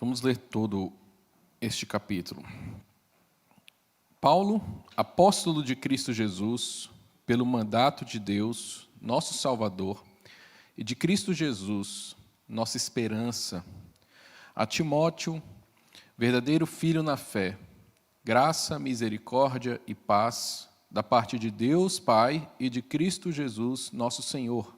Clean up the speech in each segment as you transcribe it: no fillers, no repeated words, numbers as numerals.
Vamos ler todo este capítulo. Paulo, apóstolo de Cristo Jesus, pelo mandato de Deus, nosso Salvador, e de Cristo Jesus, nossa esperança, a Timóteo, verdadeiro filho na fé, graça, misericórdia e paz da parte de Deus Pai e de Cristo Jesus, nosso Senhor.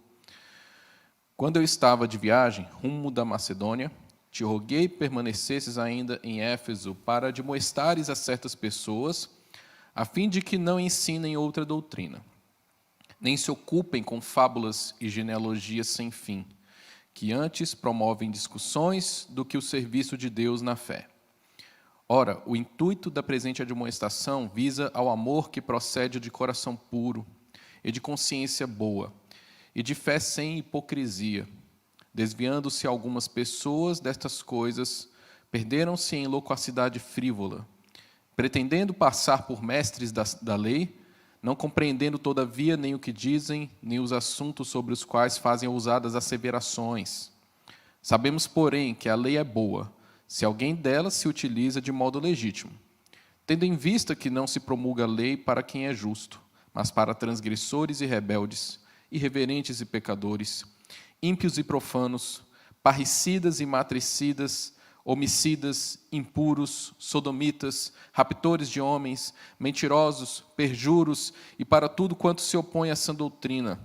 Quando eu estava de viagem rumo da Macedônia, te roguei permanecesses ainda em Éfeso para admoestares a certas pessoas, a fim de que não ensinem outra doutrina, nem se ocupem com fábulas e genealogias sem fim, que antes promovem discussões do que o serviço de Deus na fé. Ora, o intuito da presente admoestação visa ao amor que procede de coração puro e de consciência boa, e de fé sem hipocrisia. Desviando-se algumas pessoas destas coisas, perderam-se em loquacidade frívola, pretendendo passar por mestres da lei, não compreendendo, todavia, nem o que dizem, nem os assuntos sobre os quais fazem ousadas asseverações. Sabemos, porém, que a lei é boa, se alguém dela se utiliza de modo legítimo, tendo em vista que não se promulga a lei para quem é justo, mas para transgressores e rebeldes, irreverentes e pecadores, ímpios e profanos, parricidas e matricidas, homicidas, impuros, sodomitas, raptores de homens, mentirosos, perjuros e para tudo quanto se opõe a sã doutrina,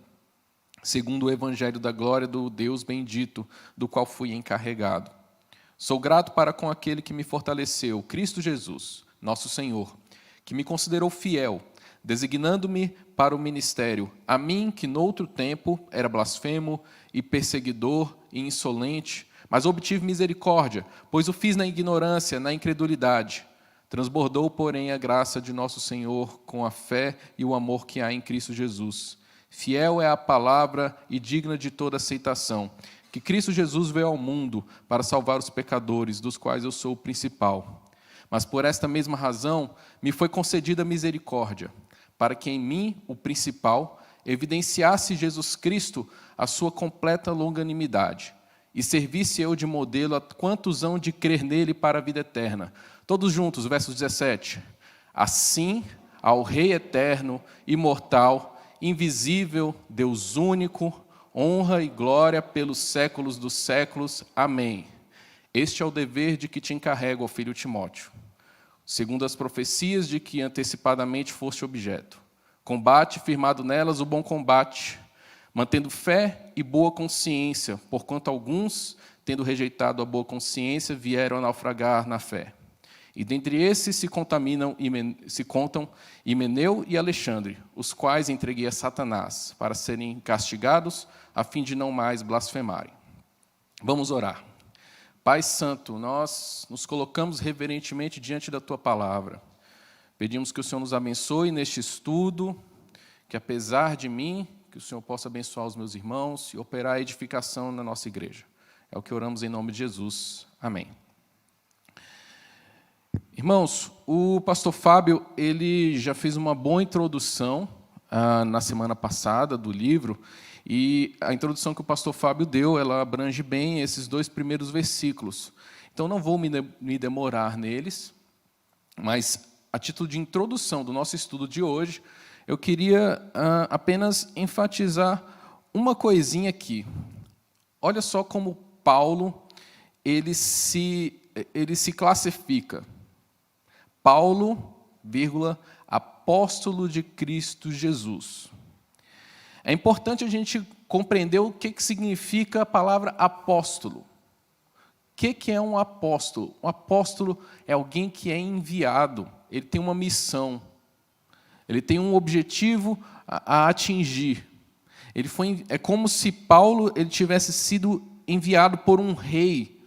segundo o evangelho da glória do Deus bendito, do qual fui encarregado. Sou grato para com aquele que me fortaleceu, Cristo Jesus, nosso Senhor, que me considerou fiel, designando-me para o ministério, a mim que noutro tempo era blasfemo e perseguidor e insolente, mas obtive misericórdia, pois o fiz na ignorância, na incredulidade. Transbordou, porém, a graça de nosso Senhor com a fé e o amor que há em Cristo Jesus. Fiel é a palavra e digna de toda aceitação, que Cristo Jesus veio ao mundo para salvar os pecadores, dos quais eu sou o principal. Mas por esta mesma razão me foi concedida misericórdia, para que em mim, o principal, evidenciasse Jesus Cristo a sua completa longanimidade, e servisse eu de modelo a quantos hão de crer nele para a vida eterna. Todos juntos, versos 17. Assim, ao Rei eterno, imortal, invisível, Deus único, honra e glória pelos séculos dos séculos. Amém. Este é o dever de que te encarrego, ó filho Timóteo, segundo as profecias de que antecipadamente foste objeto. Combate, firmado nelas, o bom combate, mantendo fé e boa consciência, porquanto alguns, tendo rejeitado a boa consciência, vieram a naufragar na fé. E dentre esses se contam Himeneu e Alexandre, os quais entreguei a Satanás, para serem castigados, a fim de não mais blasfemarem. Vamos orar. Pai Santo, nós nos colocamos reverentemente diante da Tua Palavra. Pedimos que o Senhor nos abençoe neste estudo, que apesar de mim, que o Senhor possa abençoar os meus irmãos e operar a edificação na nossa igreja. É o que oramos em nome de Jesus. Amém. Irmãos, o pastor Fábio, ele já fez uma boa introdução na semana passada do livro, e a introdução que o pastor Fábio deu, ela abrange bem esses dois primeiros versículos. Então, não vou me demorar neles, mas a título de introdução do nosso estudo de hoje, eu queria apenas enfatizar uma coisinha aqui. Olha só como Paulo ele se classifica. Paulo, apóstolo de Cristo Jesus. É importante a gente compreender o que significa a palavra apóstolo. O que é um apóstolo? Um apóstolo é alguém que é enviado, ele tem uma missão, ele tem um objetivo a atingir. É como se Paulo ele tivesse sido enviado por um rei,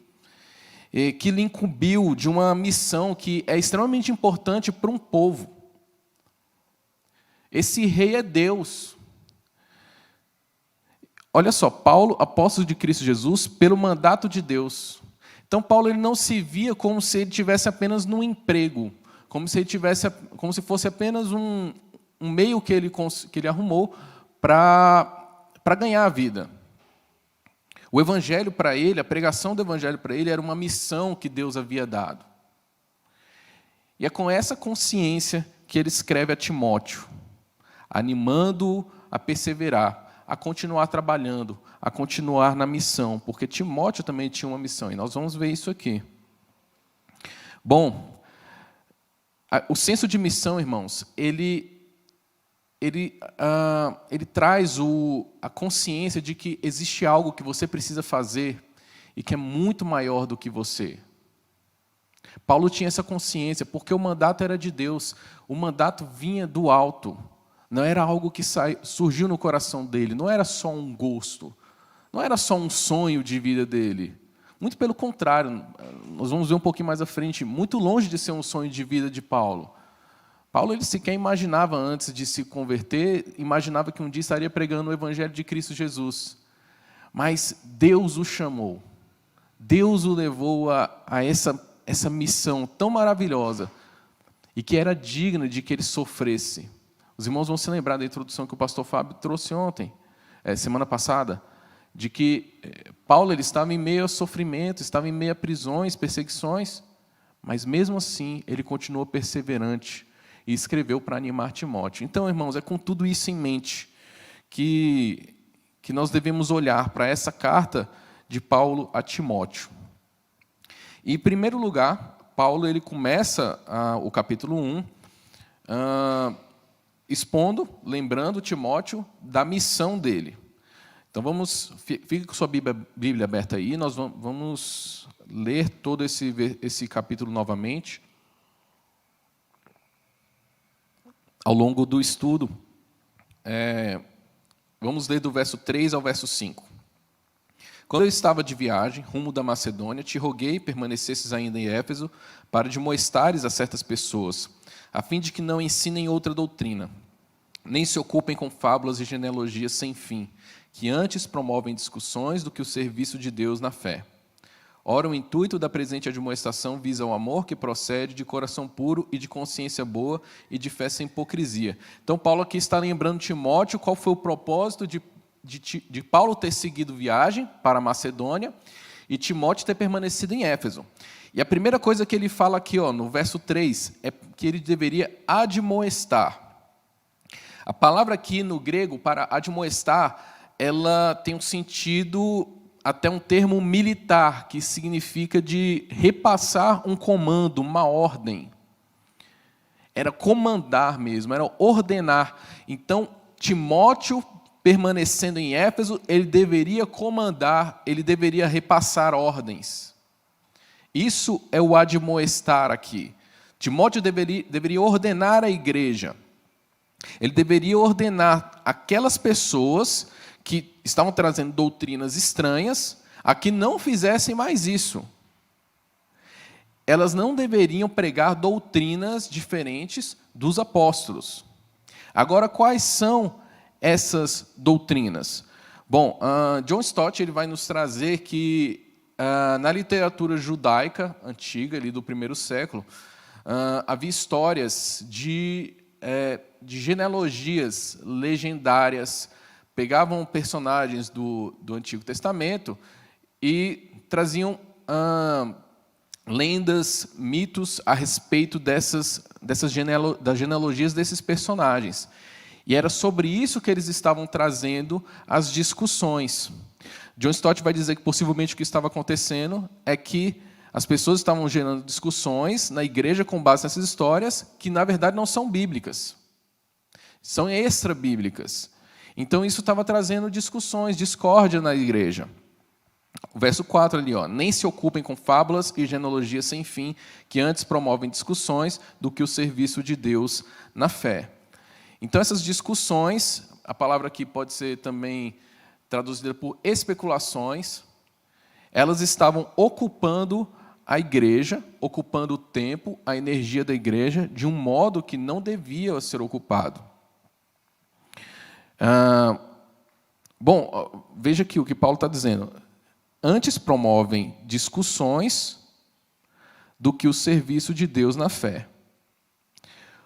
que lhe incumbiu de uma missão que é extremamente importante para um povo. Esse rei é Deus. Olha só, Paulo, apóstolo de Cristo Jesus, pelo mandato de Deus. Então, Paulo ele não se via como se ele tivesse apenas num emprego, como se fosse apenas um meio que ele arrumou para ganhar a vida. O evangelho para ele, a pregação do evangelho para ele era uma missão que Deus havia dado. E é com essa consciência que ele escreve a Timóteo, animando-o a perseverar, a continuar trabalhando, a continuar na missão, porque Timóteo também tinha uma missão, e nós vamos ver isso aqui. Bom, o senso de missão, irmãos, ele traz a consciência de que existe algo que você precisa fazer e que é muito maior do que você. Paulo tinha essa consciência, porque o mandato era de Deus, o mandato vinha do alto, não era algo que surgiu no coração dele, não era só um gosto, não era só um sonho de vida dele. Muito pelo contrário, nós vamos ver um pouquinho mais à frente, muito longe de ser um sonho de vida de Paulo. Paulo ele sequer imaginava, antes de se converter, imaginava que um dia estaria pregando o Evangelho de Cristo Jesus. Mas Deus o chamou, Deus o levou a essa missão tão maravilhosa e que era digna de que ele sofresse. Os irmãos vão se lembrar da introdução que o pastor Fábio trouxe ontem, semana passada, de que Paulo ele estava em meio a sofrimento, estava em meio a prisões, perseguições, mas mesmo assim ele continuou perseverante e escreveu para animar Timóteo. Então, irmãos, é com tudo isso em mente que nós devemos olhar para essa carta de Paulo a Timóteo. E, em primeiro lugar, Paulo ele começa o capítulo 1 expondo, lembrando Timóteo da missão dele. Então, fique com sua Bíblia aberta aí, nós vamos ler todo esse capítulo novamente. Ao longo do estudo, vamos ler do verso 3 ao verso 5. Quando eu estava de viagem, rumo da Macedônia, te roguei permanecesses ainda em Éfeso, para admoestares a certas pessoas, a fim de que não ensinem outra doutrina, nem se ocupem com fábulas e genealogias sem fim, que antes promovem discussões do que o serviço de Deus na fé. Ora, o intuito da presente admoestação visa o amor que procede de coração puro e de consciência boa e de fé sem hipocrisia. Então, Paulo aqui está lembrando Timóteo qual foi o propósito de Paulo ter seguido viagem para a Macedônia e Timóteo ter permanecido em Éfeso. E a primeira coisa que ele fala aqui, no verso 3, é que ele deveria admoestar. A palavra aqui no grego para admoestar, ela tem um sentido, até um termo militar, que significa de repassar um comando, uma ordem. Era comandar mesmo, era ordenar. Então, Timóteo, permanecendo em Éfeso, ele deveria comandar, ele deveria repassar ordens. Isso é o admoestar aqui. Timóteo deveria ordenar a igreja. Ele deveria ordenar aquelas pessoas que estavam trazendo doutrinas estranhas a que não fizessem mais isso. Elas não deveriam pregar doutrinas diferentes dos apóstolos. Agora, quais são essas doutrinas? Bom, John Stott ele vai nos trazer que na literatura judaica antiga, ali do primeiro século, havia histórias de genealogias legendárias, pegavam personagens do Antigo Testamento e traziam lendas, mitos a respeito das genealogias desses personagens. E era sobre isso que eles estavam trazendo as discussões. John Stott vai dizer que possivelmente o que estava acontecendo é que as pessoas estavam gerando discussões na igreja com base nessas histórias que, na verdade, não são bíblicas. São extra-bíblicas. Então, isso estava trazendo discussões, discórdia na igreja. O verso 4 ali, nem se ocupem com fábulas e genealogias sem fim, que antes promovem discussões do que o serviço de Deus na fé. Então, essas discussões, a palavra aqui pode ser também traduzida por especulações, elas estavam ocupando a igreja, ocupando o tempo, a energia da igreja, de um modo que não devia ser ocupado. Bom, veja aqui o que Paulo está dizendo. Antes promovem discussões do que o serviço de Deus na fé.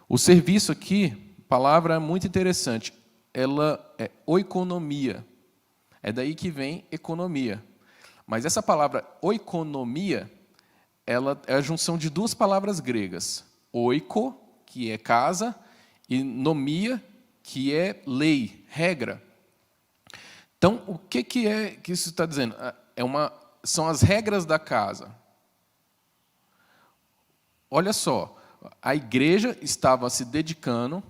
O serviço aqui, palavra muito interessante, ela é oikonomia. É daí que vem economia. Mas essa palavra oikonomia, ela é a junção de duas palavras gregas. Oiko, que é casa, e nomia, que é lei, regra. Então, o que é que isso está dizendo? São as regras da casa. Olha só, a igreja estava se dedicando,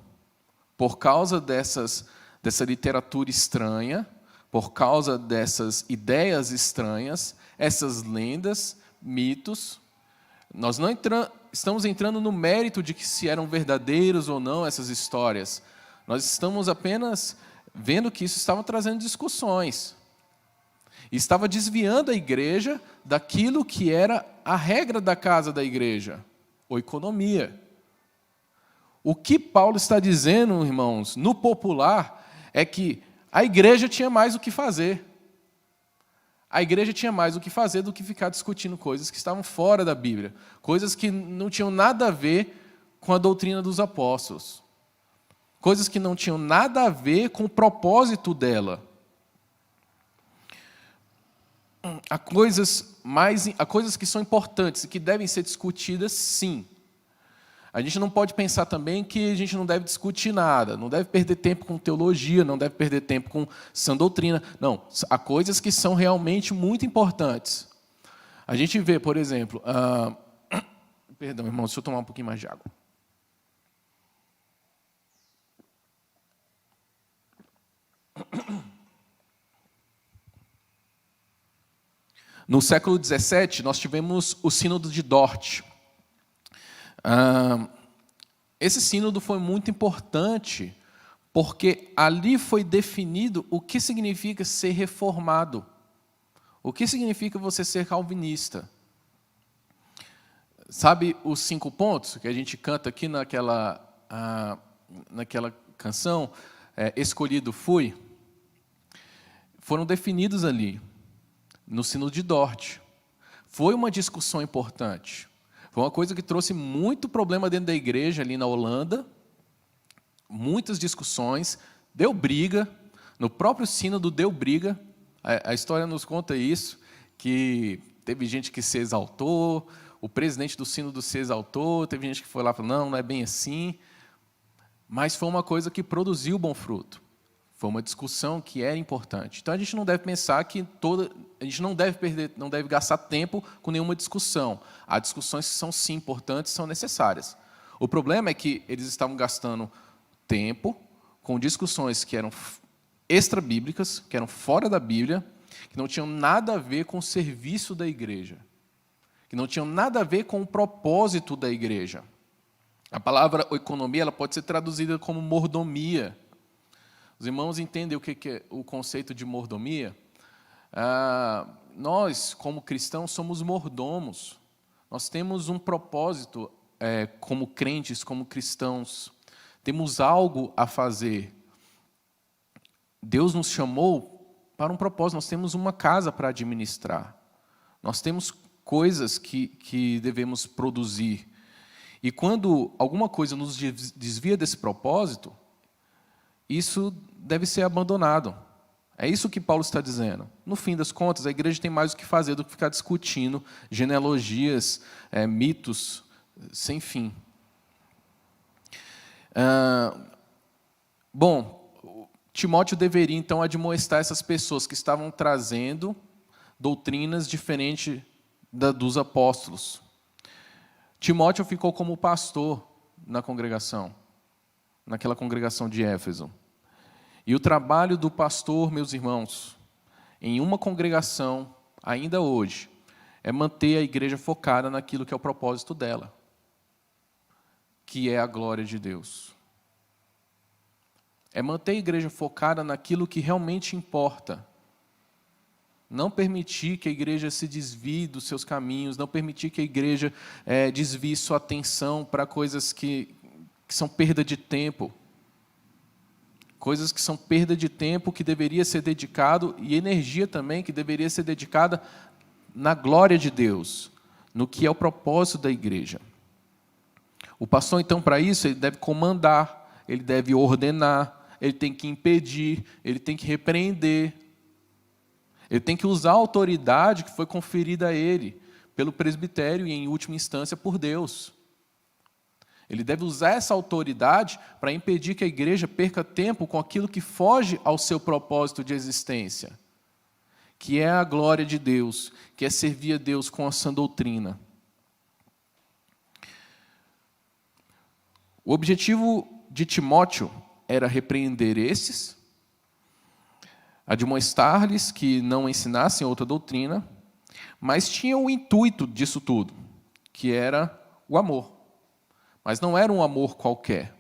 por causa dessa literatura estranha, por causa dessas ideias estranhas, essas lendas, mitos. Nós não estamos entrando no mérito de que se eram verdadeiros ou não essas histórias. Nós estamos apenas vendo que isso estava trazendo discussões. E estava desviando a igreja daquilo que era a regra da casa da igreja, oikonomia. O que Paulo está dizendo, irmãos, no popular, é que a igreja tinha mais o que fazer. A igreja tinha mais o que fazer do que ficar discutindo coisas que estavam fora da Bíblia, coisas que não tinham nada a ver com a doutrina dos apóstolos, coisas que não tinham nada a ver com o propósito dela. Há coisas que são importantes e que devem ser discutidas, sim. A gente não pode pensar também que a gente não deve discutir nada, não deve perder tempo com teologia, não deve perder tempo com sã doutrina. Não, há coisas que são realmente muito importantes. A gente vê, por exemplo... Perdão, irmão, deixa eu tomar um pouquinho mais de água. No século XVII, nós tivemos o Sínodo de Dort. Esse sínodo foi muito importante, porque ali foi definido o que significa ser reformado. O que significa você ser calvinista. Sabe os 5 pontos que a gente canta aqui naquela canção, Escolhido Fui? Foram definidos ali, no Sínodo de Dort. Foi uma discussão importante. Foi uma coisa que trouxe muito problema dentro da igreja ali na Holanda, muitas discussões, deu briga, no próprio sínodo deu briga, a história nos conta isso, que teve gente que se exaltou, o presidente do sínodo se exaltou, teve gente que foi lá e falou, não é bem assim, mas foi uma coisa que produziu bom fruto. Foi uma discussão que era importante. Então a gente não deve pensar que a gente não deve gastar tempo com nenhuma discussão. Há discussões que são sim importantes, são necessárias. O problema é que eles estavam gastando tempo com discussões que eram extra-bíblicas, que eram fora da Bíblia, que não tinham nada a ver com o serviço da igreja, que não tinham nada a ver com o propósito da igreja. A palavra oikonomia ela pode ser traduzida como mordomia. Os irmãos entendem o que é o conceito de mordomia? Nós, como cristãos, somos mordomos. Nós temos um propósito como crentes, como cristãos. Temos algo a fazer. Deus nos chamou para um propósito. Nós temos uma casa para administrar. Nós temos coisas que devemos produzir. E quando alguma coisa nos desvia desse propósito, isso deve ser abandonado. É isso que Paulo está dizendo. No fim das contas, a igreja tem mais o que fazer do que ficar discutindo genealogias, mitos, sem fim. Timóteo deveria, então, admoestar essas pessoas que estavam trazendo doutrinas diferentes dos apóstolos. Timóteo ficou como pastor na congregação, naquela congregação de Éfeso. E o trabalho do pastor, meus irmãos, em uma congregação, ainda hoje, é manter a igreja focada naquilo que é o propósito dela, que é a glória de Deus. É manter a igreja focada naquilo que realmente importa. Não permitir que a igreja se desvie dos seus caminhos, não permitir que a igreja desvie sua atenção para coisas que são perda de tempo. Coisas que são perda de tempo, que deveria ser dedicado, e energia também, que deveria ser dedicada na glória de Deus, no que é o propósito da igreja. O pastor, então, para isso, ele deve comandar, ele deve ordenar, ele tem que impedir, ele tem que repreender. Ele tem que usar a autoridade que foi conferida a ele pelo presbitério e, em última instância, por Deus. Ele deve usar essa autoridade para impedir que a igreja perca tempo com aquilo que foge ao seu propósito de existência, que é a glória de Deus, que é servir a Deus com a sã doutrina. O objetivo de Timóteo era repreender esses, admoestar-lhes que não ensinassem outra doutrina, mas tinha o intuito disso tudo, que era o amor. Mas não era um amor qualquer.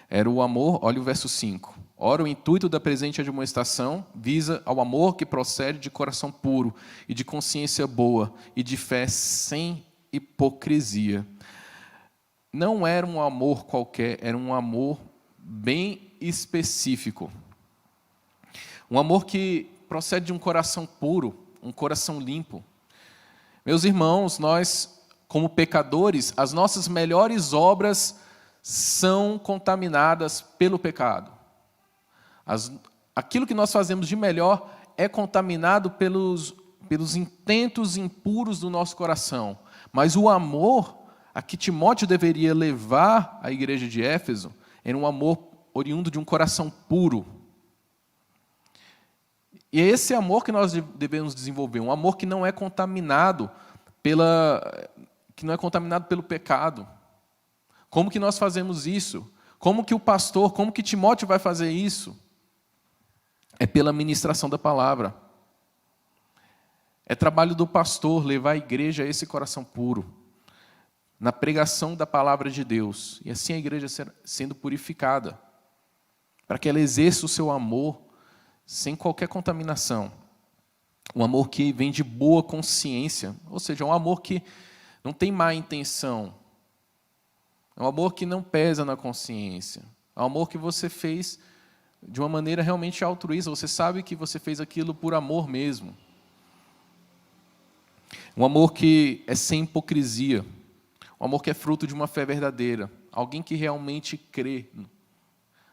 Era o amor, olha o verso 5. Ora, o intuito da presente admoestação visa ao amor que procede de coração puro e de consciência boa e de fé sem hipocrisia. Não era um amor qualquer, era um amor bem específico. Um amor que procede de um coração puro, um coração limpo. Meus irmãos, nós, como pecadores, as nossas melhores obras são contaminadas pelo pecado. Aquilo que nós fazemos de melhor é contaminado pelos intentos impuros do nosso coração. Mas o amor a que Timóteo deveria levar à igreja de Éfeso era um amor oriundo de um coração puro. E é esse amor que nós devemos desenvolver, um amor que não é contaminado pelo pecado. Como que nós fazemos isso? Como que Timóteo vai fazer isso? É pela ministração da palavra. É trabalho do pastor levar a igreja a esse coração puro, na pregação da palavra de Deus, e assim a igreja sendo purificada, para que ela exerça o seu amor sem qualquer contaminação. Um amor que vem de boa consciência, ou seja, um amor que não tem má intenção. É um amor que não pesa na consciência. É um amor que você fez de uma maneira realmente altruísta. Você sabe que você fez aquilo por amor mesmo. Um amor que é sem hipocrisia. Um amor que é fruto de uma fé verdadeira. Alguém que realmente crê.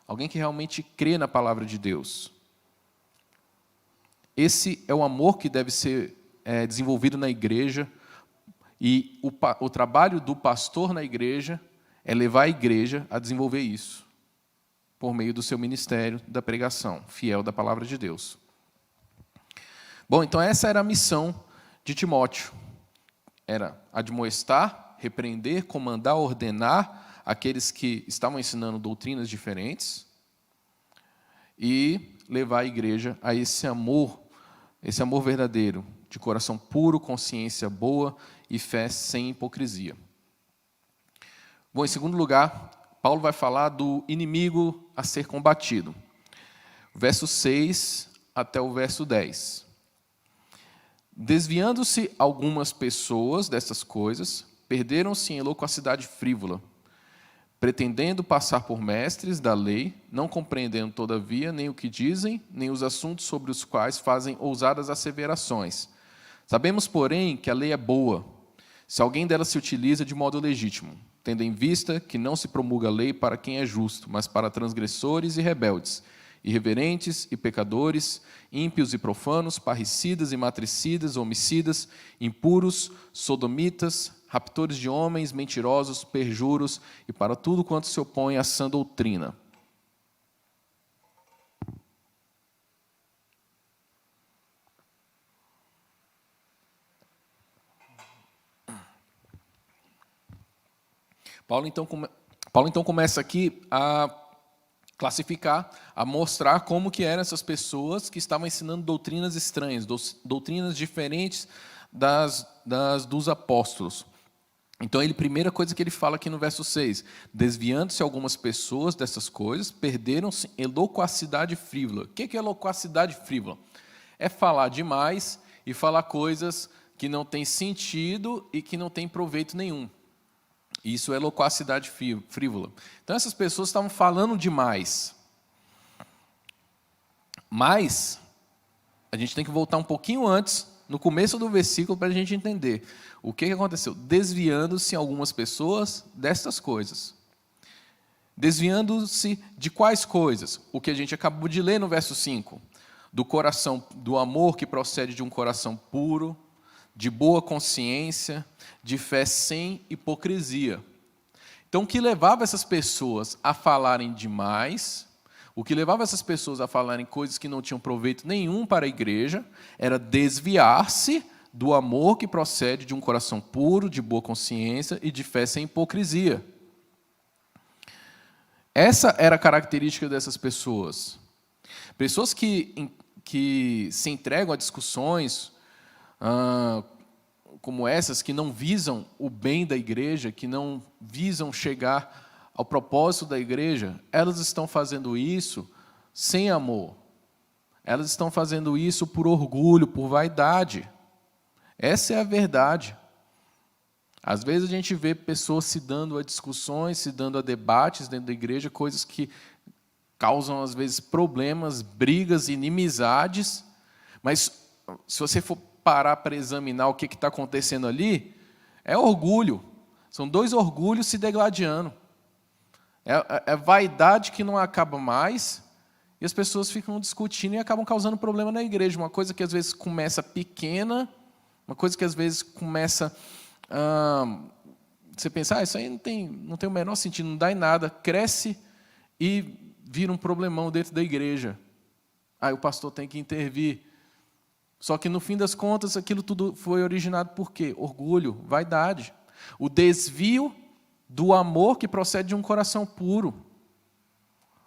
Alguém que realmente crê na palavra de Deus. Esse é o amor que deve ser desenvolvido na igreja, e o trabalho do pastor na igreja é levar a igreja a desenvolver isso, por meio do seu ministério da pregação, fiel da palavra de Deus. Bom, então essa era a missão de Timóteo. Era admoestar, repreender, comandar, ordenar aqueles que estavam ensinando doutrinas diferentes e levar a igreja a esse amor verdadeiro, de coração puro, consciência boa e fé sem hipocrisia. Bom, em segundo lugar, Paulo vai falar do inimigo a ser combatido. Verso 6 até o verso 10. Desviando-se algumas pessoas dessas coisas, perderam-se em loquacidade frívola, pretendendo passar por mestres da lei, não compreendendo, todavia, nem o que dizem, nem os assuntos sobre os quais fazem ousadas asseverações. Sabemos, porém, que a lei é boa, se alguém dela se utiliza de modo legítimo, tendo em vista que não se promulga a lei para quem é justo, mas para transgressores e rebeldes, irreverentes e pecadores, ímpios e profanos, parricidas e matricidas, homicidas, impuros, sodomitas, raptores de homens, mentirosos, perjuros e para tudo quanto se opõe à sã doutrina. Paulo então começa aqui a classificar, a mostrar como que eram essas pessoas que estavam ensinando doutrinas estranhas, doutrinas diferentes dos apóstolos. Então, a primeira coisa que ele fala aqui no verso 6, desviando-se algumas pessoas dessas coisas, perderam-se em loquacidade frívola. O que é loquacidade frívola? É falar demais e falar coisas que não têm sentido e que não têm proveito nenhum. Isso é loquacidade frívola. Então, essas pessoas estavam falando demais. Mas, a gente tem que voltar um pouquinho antes, no começo do versículo, para a gente entender o que aconteceu. Desviando-se algumas pessoas destas coisas. Desviando-se de quais coisas? O que a gente acabou de ler no verso 5. do coração, do amor que procede de um coração puro, de boa consciência, de fé sem hipocrisia. Então, o que levava essas pessoas a falarem demais, o que levava essas pessoas a falarem coisas que não tinham proveito nenhum para a igreja, era desviar-se do amor que procede de um coração puro, de boa consciência e de fé sem hipocrisia. Essa era a característica dessas pessoas. Pessoas que se entregam a discussões como essas, que não visam o bem da igreja, que não visam chegar ao propósito da igreja, elas estão fazendo isso sem amor. Elas estão fazendo isso por orgulho, por vaidade. Essa é a verdade. Às vezes a gente vê pessoas se dando a discussões, se dando a debates dentro da igreja, coisas que causam, às vezes, problemas, brigas, inimizades, mas se você for parar para examinar o que está acontecendo ali, é orgulho. São dois orgulhos se degladiando. É vaidade que não acaba mais, e as pessoas ficam discutindo e acabam causando problema na igreja. Uma coisa que às vezes começa pequena, uma coisa que às vezes começa... você pensa, isso aí não tem o menor sentido, não dá em nada, cresce e vira um problemão dentro da igreja. Aí o pastor tem que intervir. Só que, no fim das contas, aquilo tudo foi originado por quê? Orgulho, vaidade. O desvio do amor que procede de um coração puro.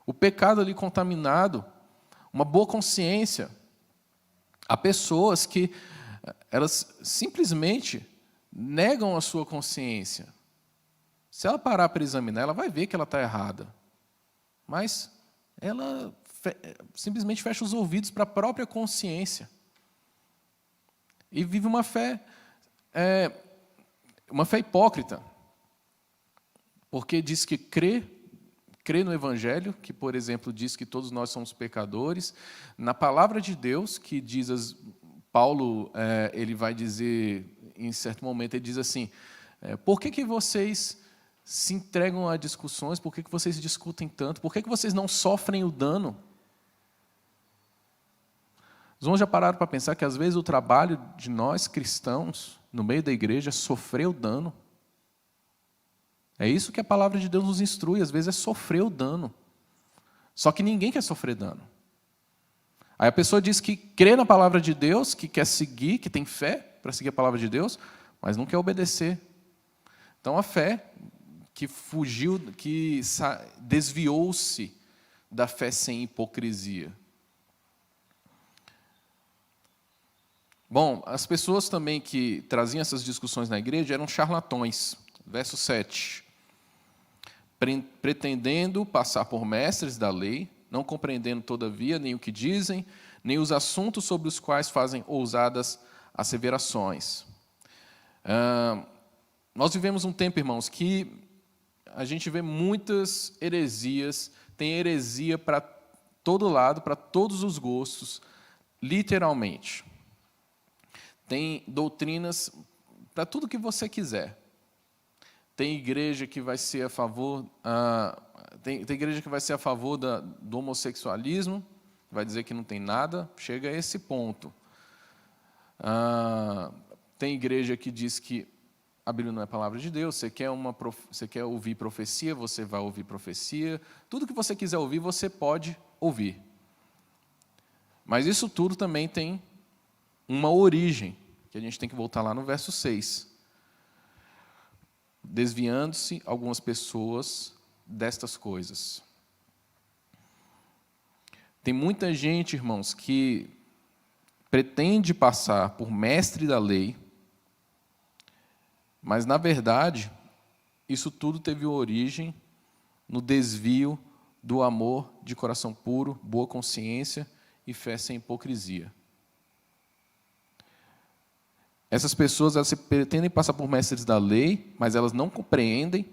O pecado ali contaminado, uma boa consciência. Há pessoas que elas simplesmente negam a sua consciência. Se ela parar para examinar, ela vai ver que ela está errada. Mas ela simplesmente fecha os ouvidos para a própria consciência. E vive uma fé hipócrita. Porque diz que crê no Evangelho, que, por exemplo, diz que todos nós somos pecadores. Na palavra de Deus, que diz, Paulo, ele vai dizer, em certo momento, ele diz assim, por que vocês se entregam a discussões, por que vocês discutem tanto, por que vocês não sofrem o dano? Os irmãos já pararam para pensar que, às vezes, o trabalho de nós, cristãos, no meio da igreja, é sofrer o dano? É isso que a palavra de Deus nos instrui, às vezes é sofrer o dano. Só que ninguém quer sofrer dano. Aí a pessoa diz que crê na palavra de Deus, que quer seguir, que tem fé para seguir a palavra de Deus, mas não quer obedecer. Então a fé que fugiu, que desviou-se da fé sem hipocrisia. Bom, as pessoas também que traziam essas discussões na igreja eram charlatões. Verso 7. Pretendendo passar por mestres da lei, não compreendendo, todavia, nem o que dizem, nem os assuntos sobre os quais fazem ousadas asseverações. Nós vivemos um tempo, irmãos, que a gente vê muitas heresias, tem heresia para todo lado, para todos os gostos, literalmente. Tem doutrinas para tudo que você quiser. Tem igreja que vai ser a favor, tem igreja que vai ser a favor do homossexualismo, vai dizer que não tem nada, chega a esse ponto. Tem igreja que diz que a Bíblia não é a palavra de Deus, você quer ouvir profecia, você vai ouvir profecia, tudo que você quiser ouvir, você pode ouvir. Mas isso tudo também tem uma origem, que a gente tem que voltar lá no verso 6. Desviando-se algumas pessoas destas coisas. Tem muita gente, irmãos, que pretende passar por mestre da lei, mas, na verdade, isso tudo teve origem no desvio do amor de coração puro, boa consciência e fé sem hipocrisia. Essas pessoas, elas pretendem passar por mestres da lei, mas elas não compreendem,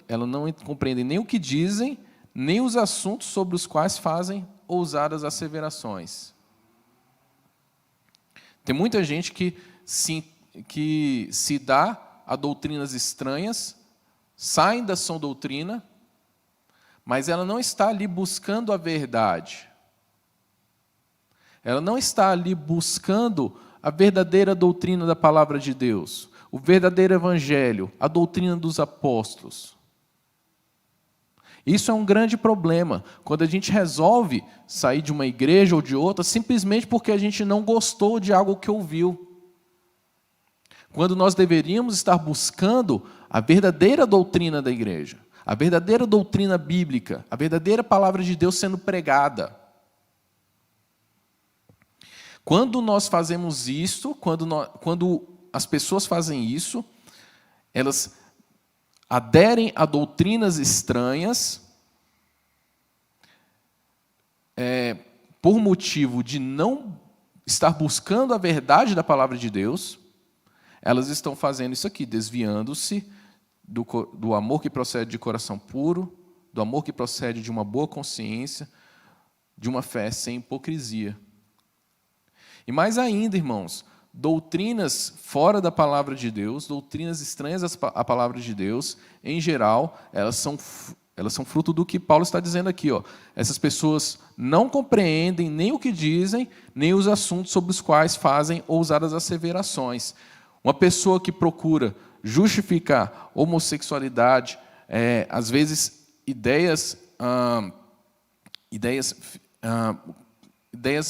elas não compreendem nem o que dizem, nem os assuntos sobre os quais fazem ousadas asseverações. Tem muita gente que se dá a doutrinas estranhas, saem da sã doutrina, mas ela não está ali buscando a verdade. Ela não está ali buscando a verdadeira doutrina da palavra de Deus, o verdadeiro evangelho, a doutrina dos apóstolos. Isso é um grande problema, quando a gente resolve sair de uma igreja ou de outra, simplesmente porque a gente não gostou de algo que ouviu. Quando nós deveríamos estar buscando a verdadeira doutrina da igreja, a verdadeira doutrina bíblica, a verdadeira palavra de Deus sendo pregada. Quando nós fazemos isso, quando as pessoas fazem isso, elas aderem a doutrinas estranhas, por motivo de não estar buscando a verdade da palavra de Deus, elas estão fazendo isso aqui, desviando-se do amor que procede de coração puro, do amor que procede de uma boa consciência, de uma fé sem hipocrisia. E mais ainda, irmãos, doutrinas fora da palavra de Deus, doutrinas estranhas à palavra de Deus, em geral, elas são fruto do que Paulo está dizendo aqui. Essas pessoas não compreendem nem o que dizem, nem os assuntos sobre os quais fazem ousadas asseverações. Uma pessoa que procura justificar homossexualidade, às vezes ideias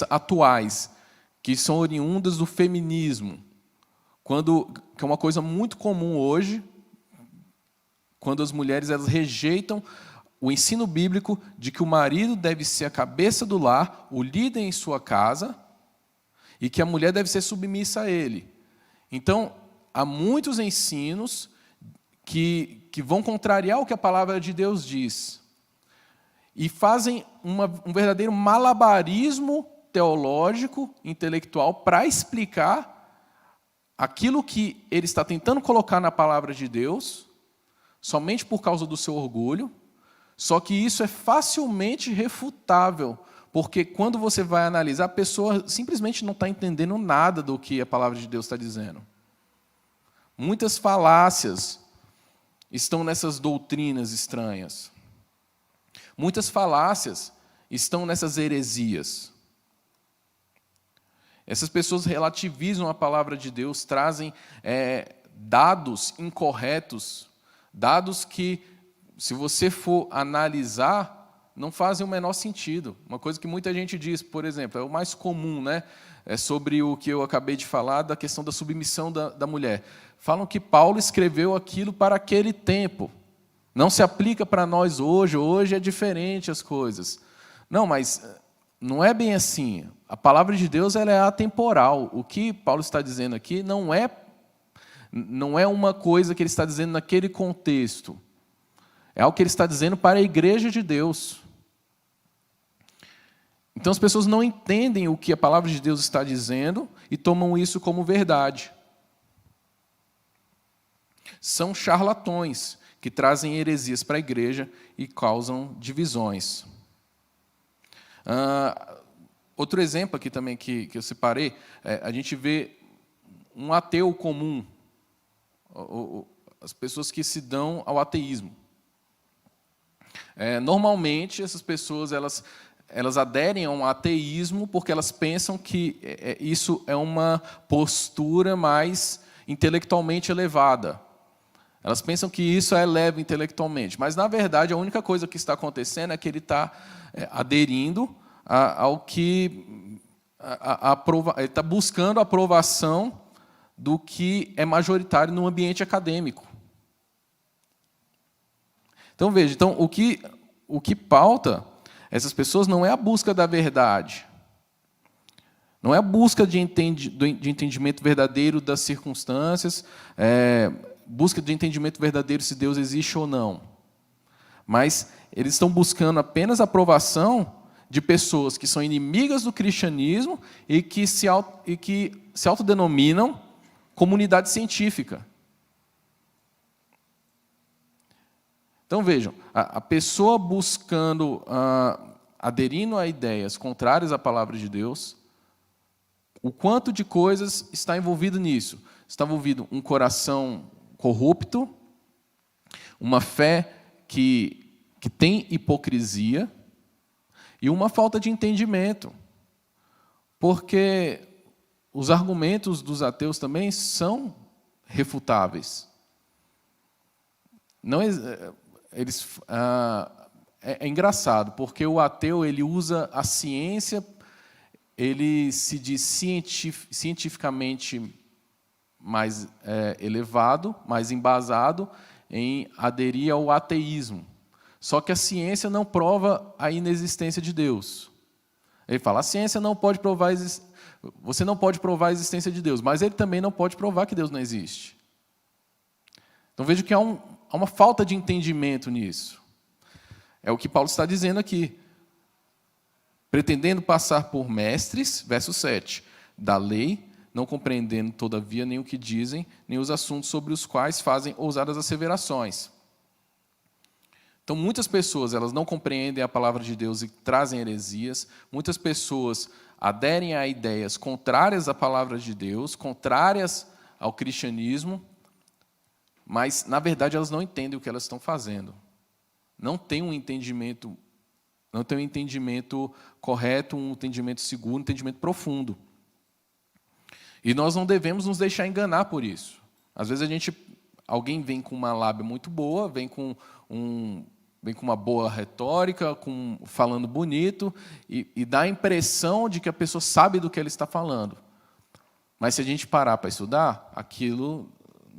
atuais, que são oriundas do feminismo, que é uma coisa muito comum hoje, quando as mulheres elas rejeitam o ensino bíblico de que o marido deve ser a cabeça do lar, o líder em sua casa, e que a mulher deve ser submissa a ele. Então, há muitos ensinos que vão contrariar o que a palavra de Deus diz, e fazem um verdadeiro malabarismo teológico, intelectual, para explicar aquilo que ele está tentando colocar na palavra de Deus, somente por causa do seu orgulho, só que isso é facilmente refutável, porque quando você vai analisar, a pessoa simplesmente não está entendendo nada do que a palavra de Deus está dizendo. Muitas falácias estão nessas doutrinas estranhas. Muitas falácias estão nessas heresias. Essas pessoas relativizam a palavra de Deus, trazem dados incorretos, dados que, se você for analisar, não fazem o menor sentido. Uma coisa que muita gente diz, por exemplo, é o mais comum, né? É sobre o que eu acabei de falar, da questão da submissão da mulher. Falam que Paulo escreveu aquilo para aquele tempo. Não se aplica para nós hoje é diferente as coisas. Não, mas não é bem assim. A palavra de Deus ela é atemporal. O que Paulo está dizendo aqui não é uma coisa que ele está dizendo naquele contexto. É algo que ele está dizendo para a igreja de Deus. Então as pessoas não entendem o que a palavra de Deus está dizendo e tomam isso como verdade. São charlatões que trazem heresias para a igreja e causam divisões. Outro exemplo aqui também que eu separei, a gente vê um ateu comum, as pessoas que se dão ao ateísmo. Normalmente, essas pessoas elas aderem a um ateísmo porque elas pensam que isso é uma postura mais intelectualmente elevada. Elas pensam que isso é leve intelectualmente, mas, na verdade, a única coisa que está acontecendo é que ele está aderindo ao que... ele está buscando a aprovação do que é majoritário no ambiente acadêmico. Então, veja, o que pauta essas pessoas não é a busca da verdade, não é a busca de entendimento verdadeiro das circunstâncias, busca de entendimento verdadeiro se Deus existe ou não. Mas eles estão buscando apenas a aprovação de pessoas que são inimigas do cristianismo e que se autodenominam comunidade científica. Então, vejam, a pessoa buscando, aderindo a ideias contrárias à palavra de Deus, o quanto de coisas está envolvido nisso? Está envolvido um coração corrupto, uma fé que tem hipocrisia e uma falta de entendimento. Porque os argumentos dos ateus também são refutáveis. Não, é engraçado, porque o ateu ele usa a ciência, ele se diz cientificamente mais elevado, mais embasado em aderir ao ateísmo. Só que a ciência não prova a inexistência de Deus. Ele fala, a ciência não pode provar, você não pode provar a existência de Deus, mas ele também não pode provar que Deus não existe. Então veja que há uma falta de entendimento nisso. É o que Paulo está dizendo aqui. Pretendendo passar por mestres, verso 7, da lei, não compreendendo, todavia, nem o que dizem, nem os assuntos sobre os quais fazem ousadas asseverações. Então, muitas pessoas elas não compreendem a palavra de Deus e trazem heresias. Muitas pessoas aderem a ideias contrárias à palavra de Deus, contrárias ao cristianismo, mas, na verdade, elas não entendem o que elas estão fazendo. Não tem um entendimento correto, um entendimento seguro, um entendimento profundo. E nós não devemos nos deixar enganar por isso. Às vezes alguém vem com uma lábia muito boa, vem com uma boa retórica, falando bonito, e dá a impressão de que a pessoa sabe do que ele está falando. Mas se a gente parar para estudar, aquilo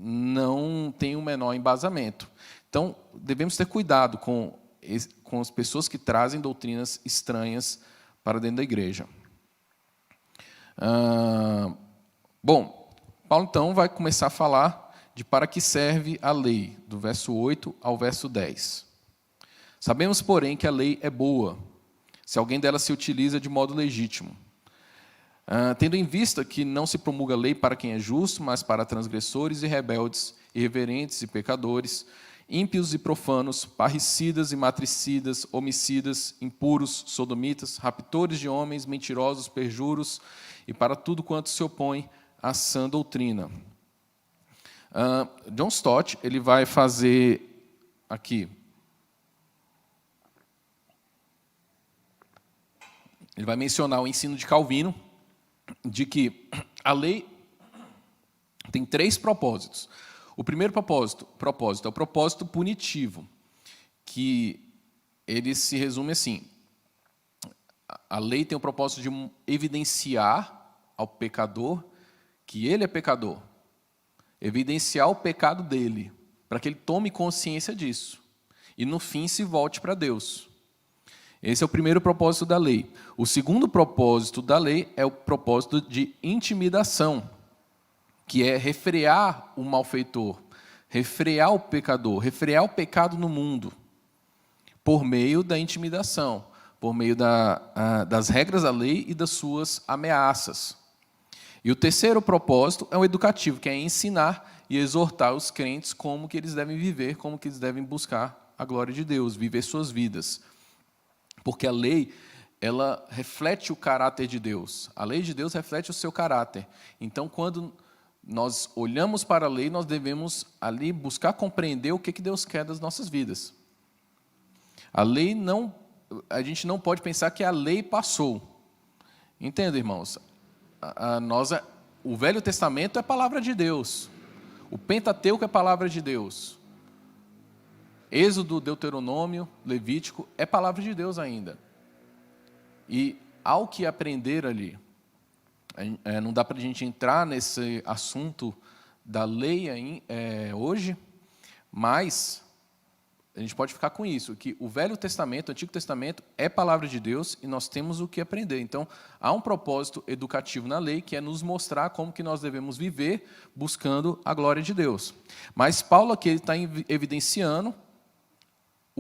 não tem o menor embasamento. Então, devemos ter cuidado com as pessoas que trazem doutrinas estranhas para dentro da igreja. Bom, Paulo então vai começar a falar de para que serve a lei, do verso 8 ao verso 10. Sabemos, porém, que a lei é boa, se alguém dela se utiliza de modo legítimo. Tendo em vista que não se promulga lei para quem é justo, mas para transgressores e rebeldes, irreverentes e pecadores, ímpios e profanos, parricidas e matricidas, homicidas, impuros, sodomitas, raptores de homens, mentirosos, perjuros, e para tudo quanto se opõe à sã doutrina. John Stott ele vai fazer aqui. Ele vai mencionar o ensino de Calvino, de que a lei tem 3 propósitos. O primeiro propósito é o propósito punitivo, que ele se resume assim: a lei tem o propósito de evidenciar ao pecador que ele é pecador, evidenciar o pecado dele, para que ele tome consciência disso e, no fim, se volte para Deus. Esse é o primeiro propósito da lei. O segundo propósito da lei é o propósito de intimidação, que é refrear o malfeitor, refrear o pecador, refrear o pecado no mundo, por meio da intimidação, por meio das regras da lei e das suas ameaças. E o terceiro propósito é o educativo, que é ensinar e exortar os crentes como que eles devem viver, como que eles devem buscar a glória de Deus, viver suas vidas. Porque a lei, ela reflete o caráter de Deus. A lei de Deus reflete o seu caráter. Então, quando nós olhamos para a lei, nós devemos ali buscar compreender o que Deus quer das nossas vidas. A gente não pode pensar que a lei passou. Entenda, irmãos? O Velho Testamento é palavra de Deus. O Pentateuco é palavra de Deus. Êxodo, Deuteronômio, Levítico é palavra de Deus ainda. E há o que aprender ali. Não dá para a gente entrar nesse assunto da lei hoje, mas a gente pode ficar com isso, que o Velho Testamento, o Antigo Testamento é palavra de Deus e nós temos o que aprender. Então, há um propósito educativo na lei, que é nos mostrar como que nós devemos viver buscando a glória de Deus. Mas Paulo aqui está evidenciando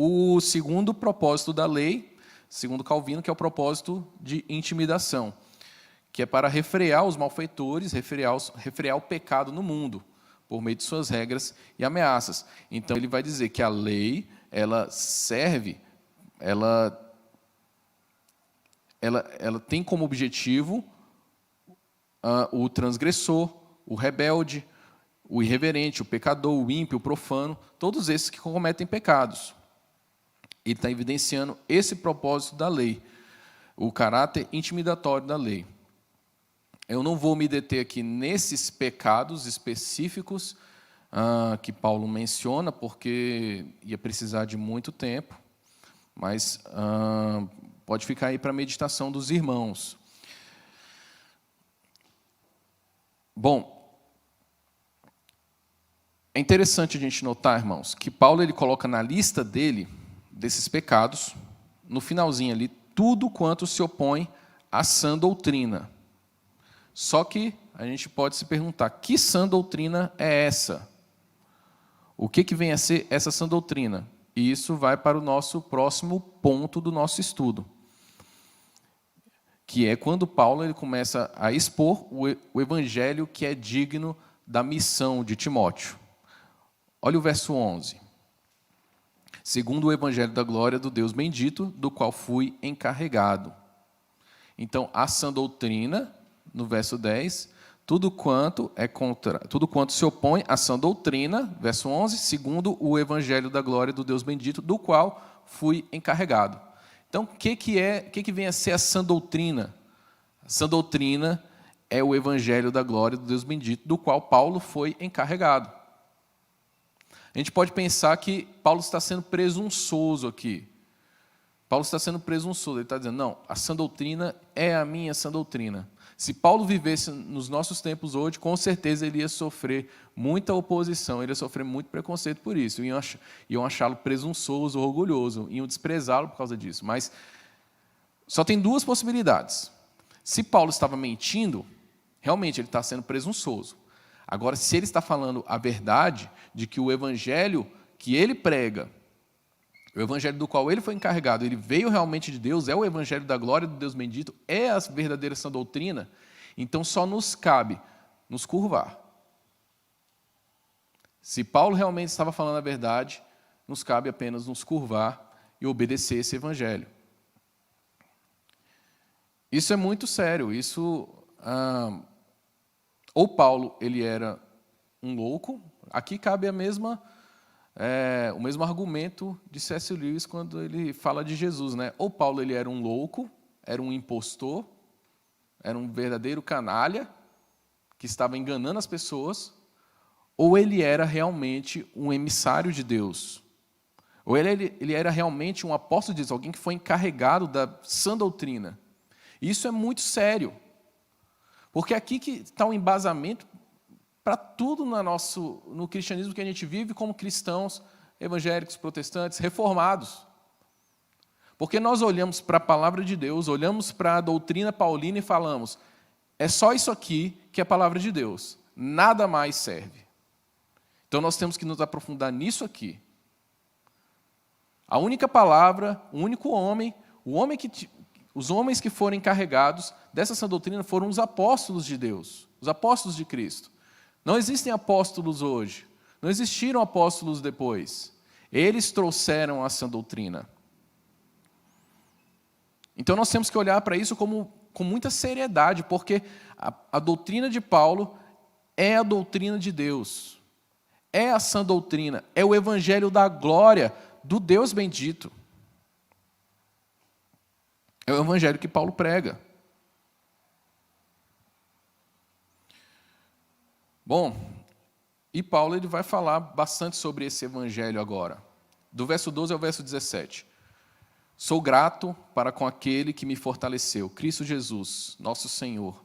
o segundo propósito da lei, segundo Calvino, que é o propósito de intimidação, que é para refrear os malfeitores, refrear o pecado no mundo, por meio de suas regras e ameaças. Então, ele vai dizer que a lei, ela serve, ela tem como objetivo o transgressor, o rebelde, o irreverente, o pecador, o ímpio, o profano, todos esses que cometem pecados. Ele está evidenciando esse propósito da lei, o caráter intimidatório da lei. Eu não vou me deter aqui nesses pecados específicos que Paulo menciona, porque ia precisar de muito tempo, mas pode ficar aí para a meditação dos irmãos. Bom, é interessante a gente notar, irmãos, que Paulo ele coloca na lista dele, desses pecados, no finalzinho ali, tudo quanto se opõe à sã doutrina. Só que a gente pode se perguntar, que sã doutrina é essa? O que vem a ser essa sã doutrina? E isso vai para o nosso próximo ponto do nosso estudo, que é quando Paulo ele começa a expor o evangelho que é digno da missão de Timóteo. Olha o verso 11. Segundo o evangelho da glória do Deus bendito, do qual fui encarregado. Então, a sã doutrina, no verso 10, tudo quanto se opõe à sã doutrina, verso 11, segundo o evangelho da glória do Deus bendito, do qual fui encarregado. Então, o que vem a ser a sã doutrina? A sã doutrina é o evangelho da glória do Deus bendito, do qual Paulo foi encarregado. A gente pode pensar que Paulo está sendo presunçoso aqui. Paulo está sendo presunçoso, ele está dizendo, não, a sã doutrina é a minha sã doutrina. Se Paulo vivesse nos nossos tempos hoje, com certeza ele ia sofrer muita oposição, ele ia sofrer muito preconceito por isso, iam achá-lo presunçoso, orgulhoso, iam desprezá-lo por causa disso. Mas só tem duas possibilidades. Se Paulo estava mentindo, realmente ele está sendo presunçoso. Agora, se ele está falando a verdade de que o evangelho que ele prega, o evangelho do qual ele foi encarregado, ele veio realmente de Deus, é o evangelho da glória do Deus bendito, é a verdadeira sã doutrina, então só nos cabe nos curvar. Se Paulo realmente estava falando a verdade, nos cabe apenas nos curvar e obedecer esse evangelho. Isso é muito sério. Isso, ou Paulo ele era um louco, aqui cabe o mesmo argumento de C.S. Lewis quando ele fala de Jesus, né? Ou Paulo ele era um louco, era um impostor, era um verdadeiro canalha que estava enganando as pessoas, ou ele era realmente um emissário de Deus, ou ele era realmente um apóstolo de Deus, alguém que foi encarregado da sã doutrina. Isso é muito sério, porque aqui que está o embasamento para tudo no cristianismo que a gente vive como cristãos evangélicos, protestantes, reformados. Porque nós olhamos para a palavra de Deus, olhamos para a doutrina paulina e falamos, é só isso aqui que é a palavra de Deus, nada mais serve. Então nós temos que nos aprofundar nisso aqui. A única palavra, o único homem, os homens que foram encarregados dessa sã doutrina foram os apóstolos de Deus, os apóstolos de Cristo. Não existem apóstolos hoje, não existiram apóstolos depois. Eles trouxeram a sã doutrina. Então nós temos que olhar para isso com muita seriedade, porque a doutrina de Paulo é a doutrina de Deus, é a sã doutrina, é o evangelho da glória do Deus bendito. É o evangelho que Paulo prega. Bom, e Paulo ele vai falar bastante sobre esse evangelho agora. Do verso 12 ao verso 17. Sou grato para com aquele que me fortaleceu, Cristo Jesus, nosso Senhor,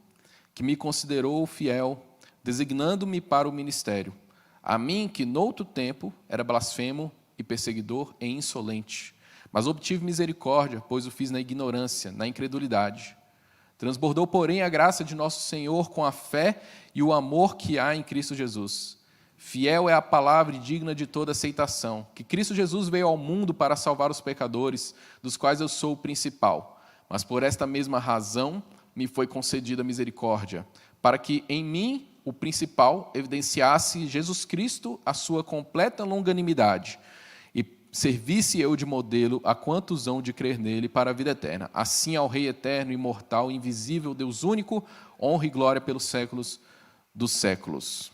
que me considerou fiel, designando-me para o ministério. A mim, que noutro tempo era blasfemo e perseguidor e insolente, mas obtive misericórdia, pois o fiz na ignorância, na incredulidade. Transbordou, porém, a graça de nosso Senhor com a fé e o amor que há em Cristo Jesus. Fiel é a palavra e digna de toda aceitação, que Cristo Jesus veio ao mundo para salvar os pecadores, dos quais eu sou o principal. Mas por esta mesma razão me foi concedida misericórdia, para que em mim, o principal, evidenciasse Jesus Cristo a sua completa longanimidade, e servisse eu de modelo a quantos hão de crer nele para a vida eterna. Assim ao Rei eterno, imortal, invisível, Deus único, honra e glória pelos séculos dos séculos.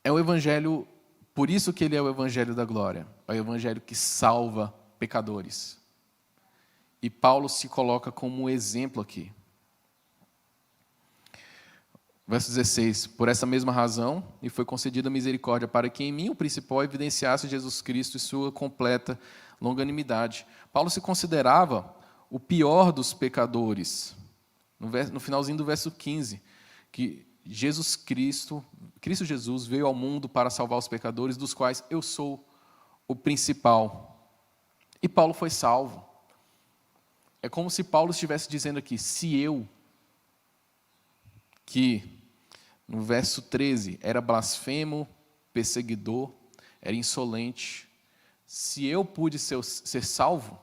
É o evangelho, por isso que ele é o evangelho da glória, é o evangelho que salva pecadores. E Paulo se coloca como um exemplo aqui. Verso 16, por essa mesma razão, me foi concedida misericórdia, para que em mim o principal evidenciasse Jesus Cristo e sua completa longanimidade. Paulo se considerava o pior dos pecadores. No finalzinho do verso 15, que Cristo Jesus veio ao mundo para salvar os pecadores, dos quais eu sou o principal. E Paulo foi salvo. É como se Paulo estivesse dizendo aqui, se eu, que no verso 13 era blasfemo, perseguidor, era insolente, se eu pude ser salvo,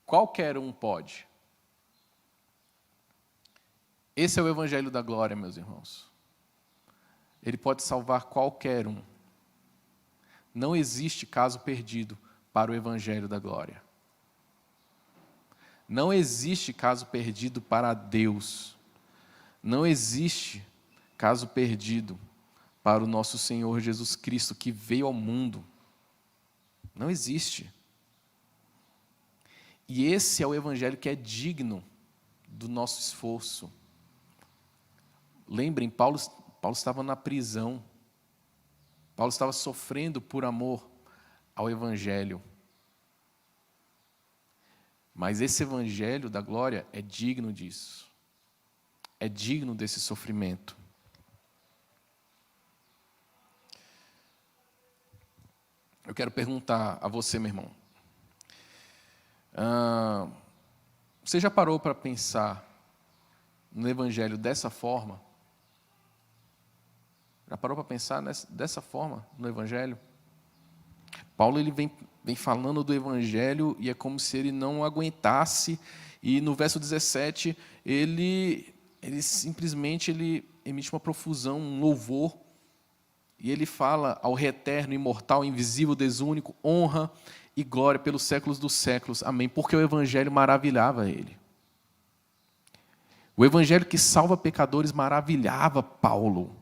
qualquer um pode. Esse é o Evangelho da Glória, meus irmãos. Ele pode salvar qualquer um. Não existe caso perdido para o Evangelho da Glória. Não existe caso perdido para Deus. Não existe caso perdido para o nosso Senhor Jesus Cristo, que veio ao mundo. Não existe. E esse é o Evangelho que é digno do nosso esforço. Lembrem, Paulo estava na prisão. Paulo estava sofrendo por amor ao Evangelho. Mas esse Evangelho da glória é digno disso. É digno desse sofrimento. Eu quero perguntar a você, meu irmão. Você já parou para pensar no Evangelho dessa forma? Já parou para pensar dessa forma no Evangelho? Paulo ele vem falando do Evangelho e é como se ele não aguentasse. E no verso 17, ele simplesmente emite uma profusão, um louvor. E ele fala ao Rei eterno, imortal, invisível, desúnico, honra e glória pelos séculos dos séculos. Amém. Porque o Evangelho maravilhava ele. O Evangelho que salva pecadores maravilhava Paulo.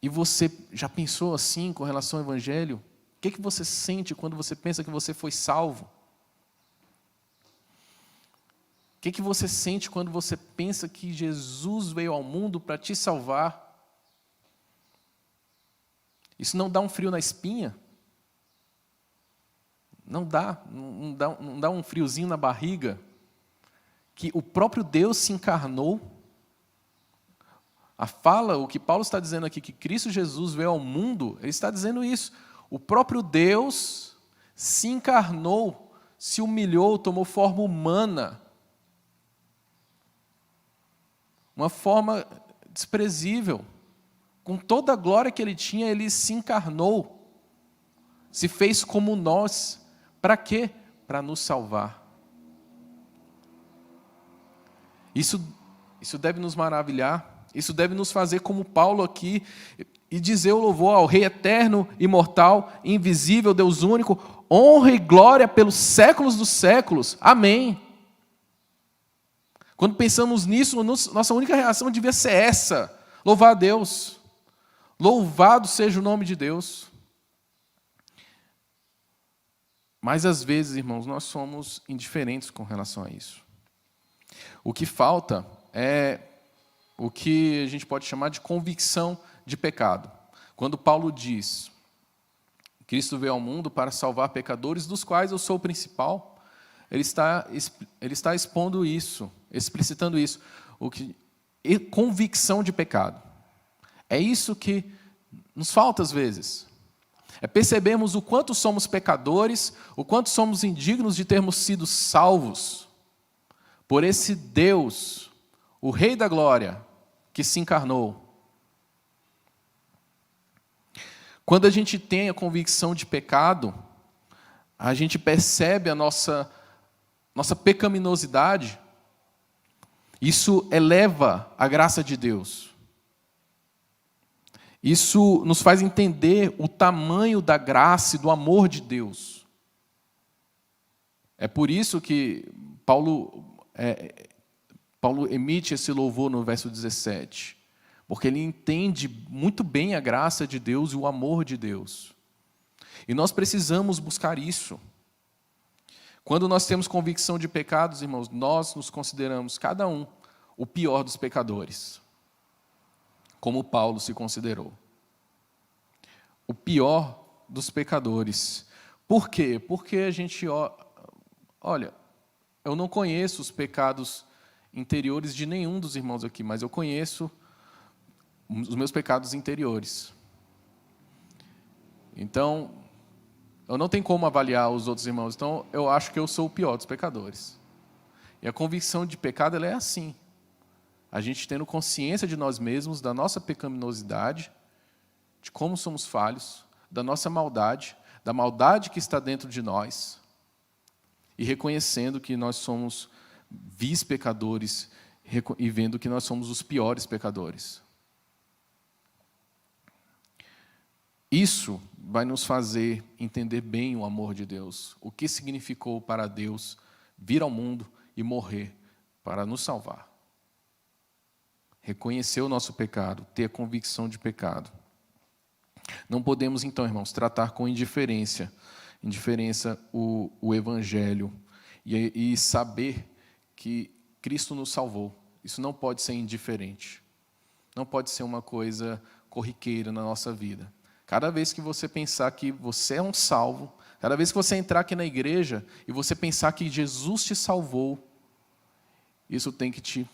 E você já pensou assim com relação ao Evangelho? O que você sente quando você pensa que você foi salvo? O que você sente quando você pensa que Jesus veio ao mundo para te salvar? Isso não dá um frio na espinha? Não dá um friozinho na barriga? Que o próprio Deus se encarnou? O que Paulo está dizendo aqui, que Cristo Jesus veio ao mundo, ele está dizendo isso. O próprio Deus se encarnou, se humilhou, tomou forma humana. Uma forma desprezível. Com toda a glória que ele tinha, ele se encarnou. Se fez como nós. Para quê? Para nos salvar. Isso deve nos maravilhar. Isso deve nos fazer como Paulo aqui e dizer o louvor ao Rei eterno, imortal, invisível, Deus único, honra e glória pelos séculos dos séculos. Amém. Quando pensamos nisso, nossa única reação devia ser essa: louvar a Deus. Louvado seja o nome de Deus. Mas às vezes, irmãos, nós somos indiferentes com relação a isso. O que falta é o que a gente pode chamar de convicção de pecado. Quando Paulo diz, Cristo veio ao mundo para salvar pecadores, dos quais eu sou o principal, ele está expondo isso, explicitando isso. Convicção de pecado. É isso que nos falta às vezes. É percebermos o quanto somos pecadores, o quanto somos indignos de termos sido salvos por esse Deus, o Rei da Glória, que se encarnou. Quando a gente tem a convicção de pecado, a gente percebe a nossa pecaminosidade. Isso eleva a graça de Deus. Isso nos faz entender o tamanho da graça e do amor de Deus. É por isso que Paulo emite esse louvor no verso 17, porque ele entende muito bem a graça de Deus e o amor de Deus. E nós precisamos buscar isso. Quando nós temos convicção de pecados, irmãos, nós nos consideramos, cada um, o pior dos pecadores, como Paulo se considerou. O pior dos pecadores. Por quê? Porque a gente, olha, eu não conheço os pecados interiores de nenhum dos irmãos aqui, mas eu conheço os meus pecados interiores. Então, eu não tenho como avaliar os outros irmãos, então eu acho que eu sou o pior dos pecadores. E a convicção de pecado, ela é assim. A gente tendo consciência de nós mesmos, da nossa pecaminosidade, de como somos falhos, da nossa maldade, da maldade que está dentro de nós, e reconhecendo que nós somos vis pecadores e vendo que nós somos os piores pecadores. Isso vai nos fazer entender bem o amor de Deus, o que significou para Deus vir ao mundo e morrer para nos salvar. Reconhecer o nosso pecado, ter a convicção de pecado. Não podemos, então, irmãos, tratar com indiferença o Evangelho e saber que Cristo nos salvou. Isso não pode ser indiferente. Não pode ser uma coisa corriqueira na nossa vida. Cada vez que você pensar que você é um salvo, cada vez que você entrar aqui na igreja e você pensar que Jesus te salvou, isso tem que te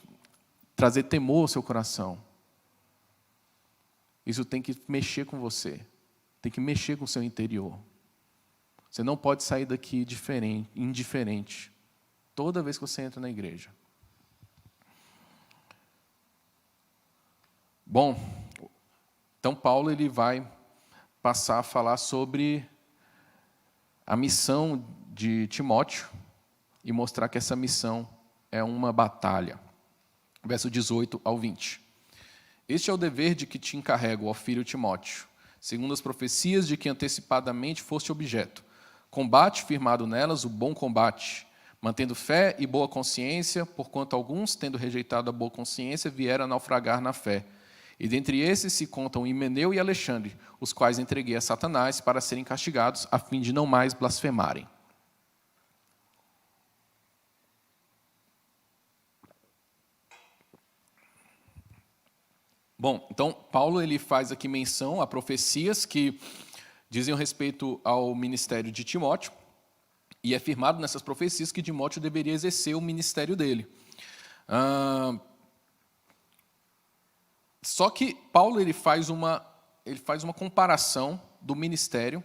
trazer temor ao seu coração. Isso tem que mexer com você. Tem que mexer com o seu interior. Você não pode sair daqui indiferente. Toda vez que você entra na igreja. Bom, então Paulo ele vai passar a falar sobre a missão de Timóteo e mostrar que essa missão é uma batalha. Verso 18 ao 20. Este é o dever de que te encarrego, ó filho Timóteo, segundo as profecias de que antecipadamente foste objeto. Combate firmado nelas o bom combate, mantendo fé e boa consciência, porquanto alguns, tendo rejeitado a boa consciência, vieram a naufragar na fé. E dentre esses se contam Himeneu e Alexandre, os quais entreguei a Satanás para serem castigados, a fim de não mais blasfemarem. Bom, então, Paulo ele faz aqui menção a profecias que dizem respeito ao ministério de Timóteo, e é afirmado nessas profecias que Timóteo deveria exercer o ministério dele. Só que Paulo ele faz uma comparação do ministério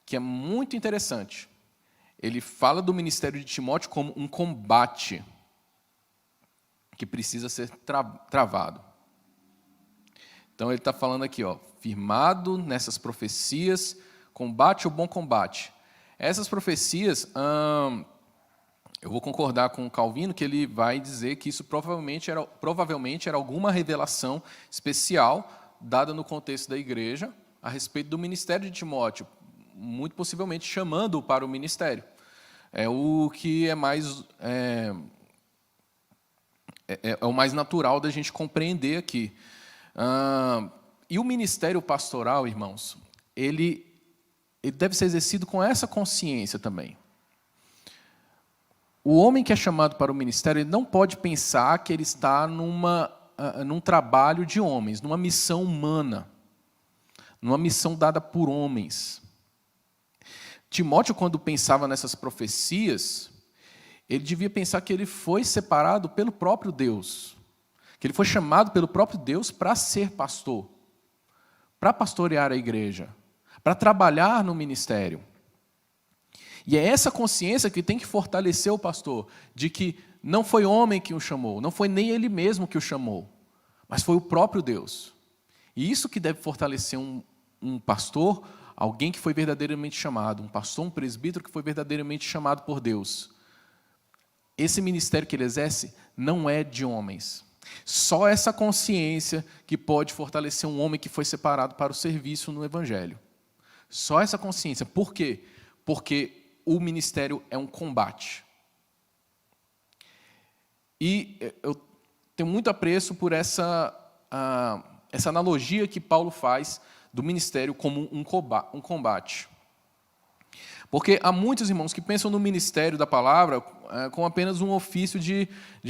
que é muito interessante. Ele fala do ministério de Timóteo como um combate que precisa ser travado. Então ele está falando aqui, firmado nessas profecias, combate o bom combate. Essas profecias, eu vou concordar com o Calvino que ele vai dizer que isso provavelmente era alguma revelação especial dada no contexto da igreja a respeito do ministério de Timóteo, muito possivelmente chamando-o para o ministério. É o que é mais o mais natural da gente compreender aqui. E o ministério pastoral, irmãos, ele deve ser exercido com essa consciência também. O homem que é chamado para o ministério, ele não pode pensar que ele está num trabalho de homens, numa missão humana, numa missão dada por homens. Timóteo, quando pensava nessas profecias, ele devia pensar que ele foi separado pelo próprio Deus, que ele foi chamado pelo próprio Deus para ser pastor, para pastorear a igreja, para trabalhar no ministério. E é essa consciência que tem que fortalecer o pastor, de que não foi homem que o chamou, não foi nem ele mesmo que o chamou, mas foi o próprio Deus. E isso que deve fortalecer um pastor, alguém que foi verdadeiramente chamado, um pastor, um presbítero que foi verdadeiramente chamado por Deus. Esse ministério que ele exerce não é de homens. Só essa consciência que pode fortalecer um homem que foi separado para o serviço no Evangelho. Só essa consciência. Por quê? Porque o ministério é um combate. E eu tenho muito apreço por essa analogia que Paulo faz do ministério como um combate. Porque há muitos irmãos que pensam no ministério da palavra com apenas um ofício de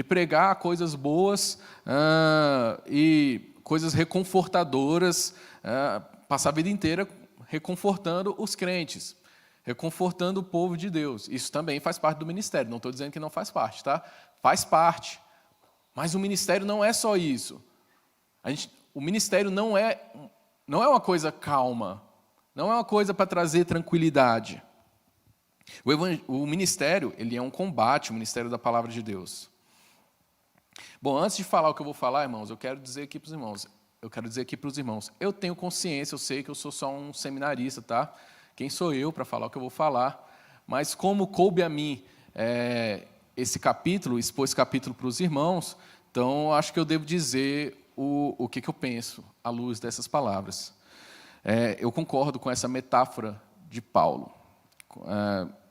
pregar coisas boas e coisas reconfortadoras, passar a vida inteira reconfortando os crentes, reconfortando o povo de Deus. Isso também faz parte do ministério, não estou dizendo que não faz parte, tá? Faz parte. Mas o ministério não é só isso. O ministério não é uma coisa calma, não é uma coisa para trazer tranquilidade. O ministério, ele é um combate, o ministério da palavra de Deus. Bom, antes de falar o que eu vou falar, irmãos, eu quero dizer aqui para os irmãos, eu tenho consciência, eu sei que eu sou só um seminarista, tá? Quem sou eu para falar o que eu vou falar? Mas como coube a mim expor esse capítulo para os irmãos, então acho que eu devo dizer o que eu penso à luz dessas palavras. Eu concordo com essa metáfora de Paulo,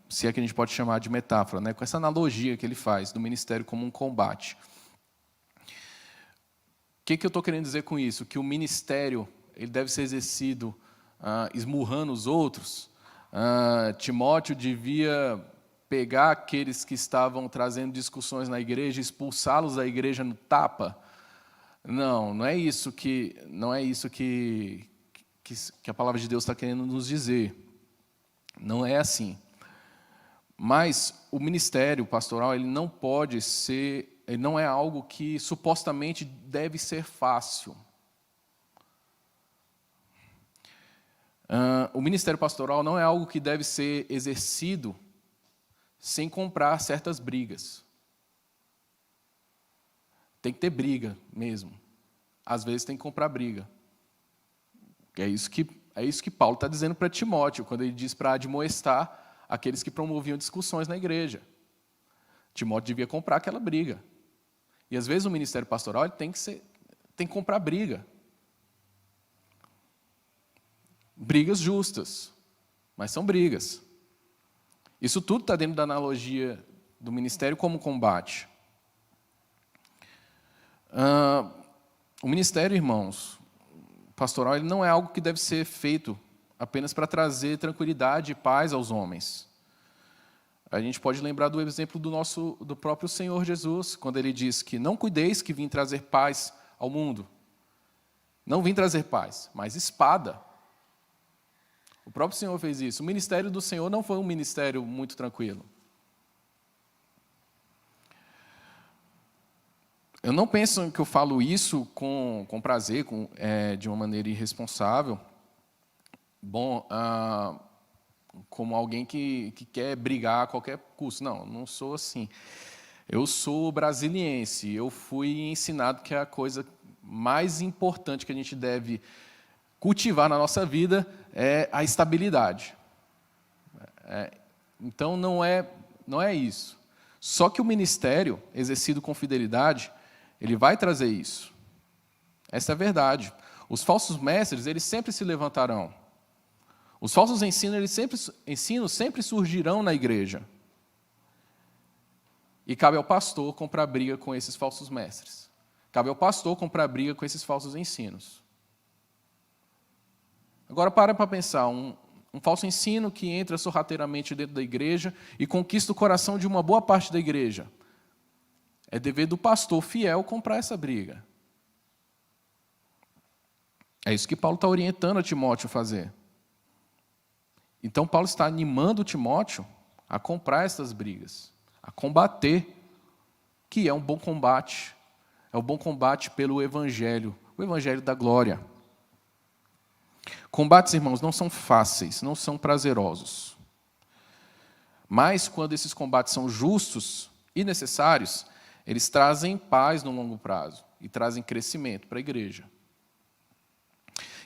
se é que a gente pode chamar de metáfora, né? Com essa analogia que ele faz do ministério como um combate. O que eu estou querendo dizer com isso? Que o ministério ele deve ser exercido esmurrando os outros. Timóteo devia pegar aqueles que estavam trazendo discussões na igreja, expulsá-los da igreja no tapa. Não é isso que a palavra de Deus está querendo nos dizer. Não é assim. Mas o ministério pastoral ele não é algo que supostamente deve ser fácil. O ministério pastoral não é algo que deve ser exercido sem comprar certas brigas. Tem que ter briga mesmo. Às vezes tem que comprar briga. É isso que Paulo está dizendo para Timóteo, quando ele diz para admoestar aqueles que promoviam discussões na igreja. Timóteo devia comprar aquela briga. E às vezes o ministério pastoral ele tem que comprar briga. Brigas justas, mas são brigas. Isso tudo está dentro da analogia do ministério como combate. O ministério, irmãos, pastoral, ele não é algo que deve ser feito apenas para trazer tranquilidade e paz aos homens. A gente pode lembrar do exemplo do próprio Senhor Jesus, quando ele diz que não cuideis que vim trazer paz ao mundo. Não vim trazer paz, mas espada. O próprio Senhor fez isso. O ministério do Senhor não foi um ministério muito tranquilo. Eu não penso que eu falo isso com prazer, de uma maneira irresponsável. Bom, como alguém que quer brigar a qualquer custo. Não sou assim. Eu sou brasiliense. Eu fui ensinado que a coisa mais importante que a gente deve cultivar na nossa vida é a estabilidade. Então, não é isso. Só que o ministério, exercido com fidelidade, ele vai trazer isso. Essa é a verdade. Os falsos mestres, eles sempre se levantarão. Os falsos ensinos sempre surgirão na igreja. E cabe ao pastor comprar briga com esses falsos mestres. Cabe ao pastor comprar briga com esses falsos ensinos. Agora, para pensar, um falso ensino que entra sorrateiramente dentro da igreja e conquista o coração de uma boa parte da igreja. É dever do pastor fiel comprar essa briga. É isso que Paulo está orientando a Timóteo a fazer. Então, Paulo está animando Timóteo a comprar essas brigas, a combater, que é um bom combate. É o bom combate pelo Evangelho, o Evangelho da glória. Combates, irmãos, não são fáceis, não são prazerosos. Mas, quando esses combates são justos e necessários, eles trazem paz no longo prazo e trazem crescimento para a igreja.